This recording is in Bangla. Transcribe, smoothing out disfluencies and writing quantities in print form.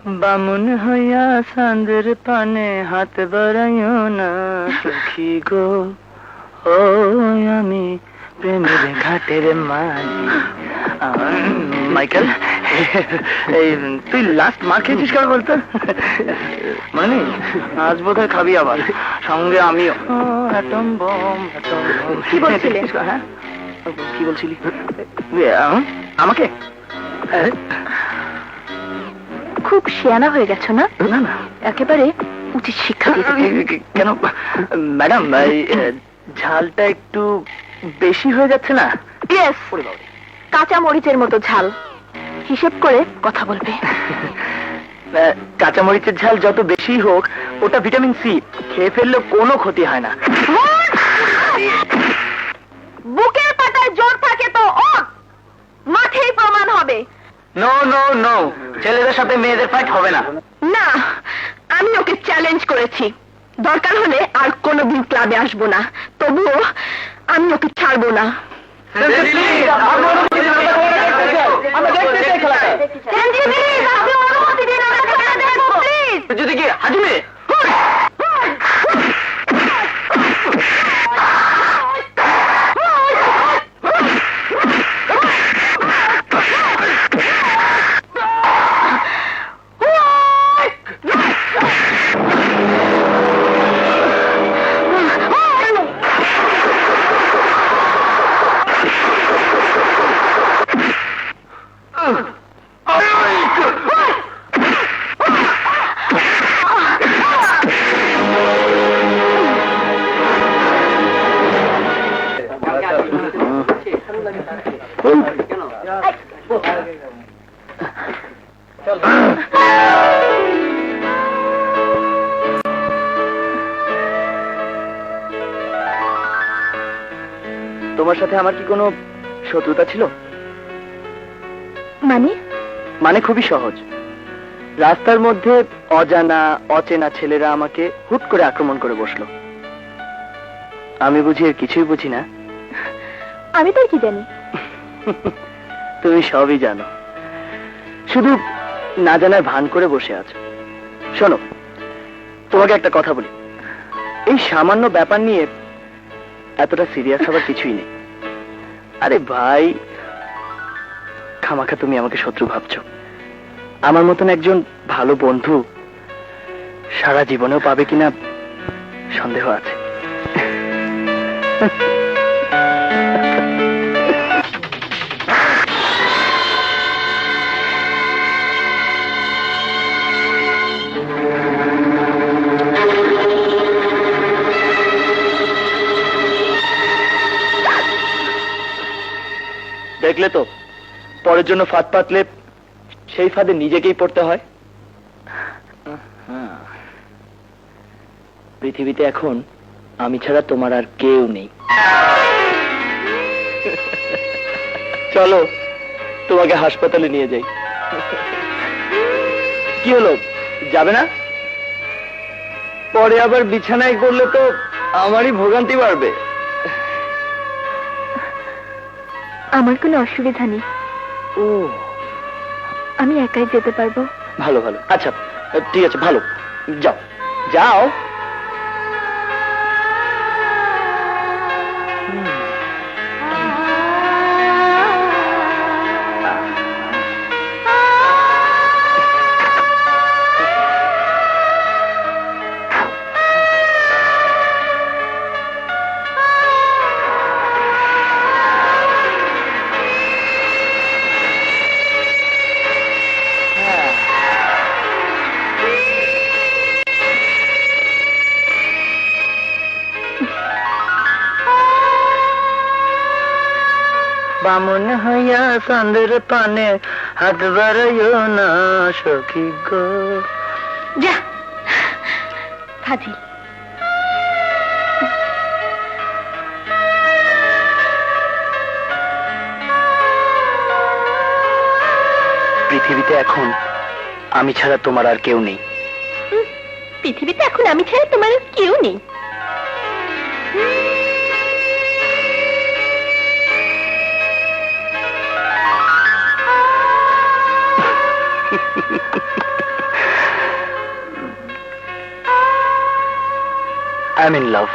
বামুন হইয়া চাঁদের পানে হাত বাড়াইও না সখী গো, ও আমি প্রেমের ঘাটের মাঝি। মাইকেল, এই তুই লাস্ট মার খেয়েছিস কার বলতো? মানে আজ বোধহয় খাবি আবার, সঙ্গে আমিও। Atom bomb, atom bomb. কি বলছিলেন? হ্যাঁ, কি বলছিলি আমাকে? খুব শিয়ানা হয়ে গেছো না? না না, একেবারে উচিত শিক্ষা দিতে। কেন ম্যাডাম, ঝালটা একটু বেশি হয়ে যাচ্ছে না? ইয়েস, কাঁচা মরিচের মতো ঝাল। হিসেব করে কথা বলবে। কাঁচামরিচের ঝাল যত বেশি হোক, ওটা ভিটামিন সি, খেয়ে ফেললে কোনো ক্ষতি হয় না। বুকের পাটায় জোর থাকে তো ও মাঠেই প্রমাণ হবে। নো নো নো, ছেলেদের সাথে মেয়েদের ফাইট হবে না। না, আমি ওকে চ্যালেঞ্জ করেছি। দরকার হলে আর কোনোদিন ক্লাবে আসবো না, তবুও আমি ওকে ছাড়বো না। যদি কি হাজুমে তোমার সাথে আমার কি কোনো শত্রুতা ছিল? মানে খুবই সহজ। রাস্তার মধ্যে অজানা অচেনা ছেলেরা আমাকে হুট করে আক্রমণ করে বসলো। আমি বুঝি এর কিছুই বুঝি না। আমি তার কি জানি? তুমি সবই জানো, শুধু না জানার ভান করে বসে আছো। শোনো, তোমাকে একটা কথা বলি, এই সামান্য ব্যাপার নিয়ে এতটা সিরিয়াস হবার কিছুই নেই। আরে ভাই, খামাখা তুমি আমাকে শত্রু ভাবছো। আমার মতন একজন ভালো বন্ধু সারা জীবনেও পাবে কিনা সন্দেহ আছে। দেখলে তো, পরের জন্য ফাঁদ পাতলে সেই ফাঁদে নিজেকেই পড়তে হয়। পৃথিবীতে এখন আমি ছাড়া তোমার আর কেউ নেই। চলো তোমাকে হাসপাতালে নিয়ে যাই। কি হলো, যাবে না? পরে আবার বিছানায় করলে তো আমারই ভোগান্তি বাড়বে। আমার কোনো অসুবিধা নেই, ও, আমি একাই যেতে পারবো। ভালো ভালো, আচ্ছা ঠিক আছে, ভালো, যাও যাও। বামুন হইয়া চাঁদের পানে হাত বাড়াইও না সখী গো। যা ফাজিল। পৃথিবীতে এখন আমি ছাড়া তোমার আর কেউ নেই। পৃথিবীতে এখন আমি ছাড়া তোমার আর কেউ নেই। I am in love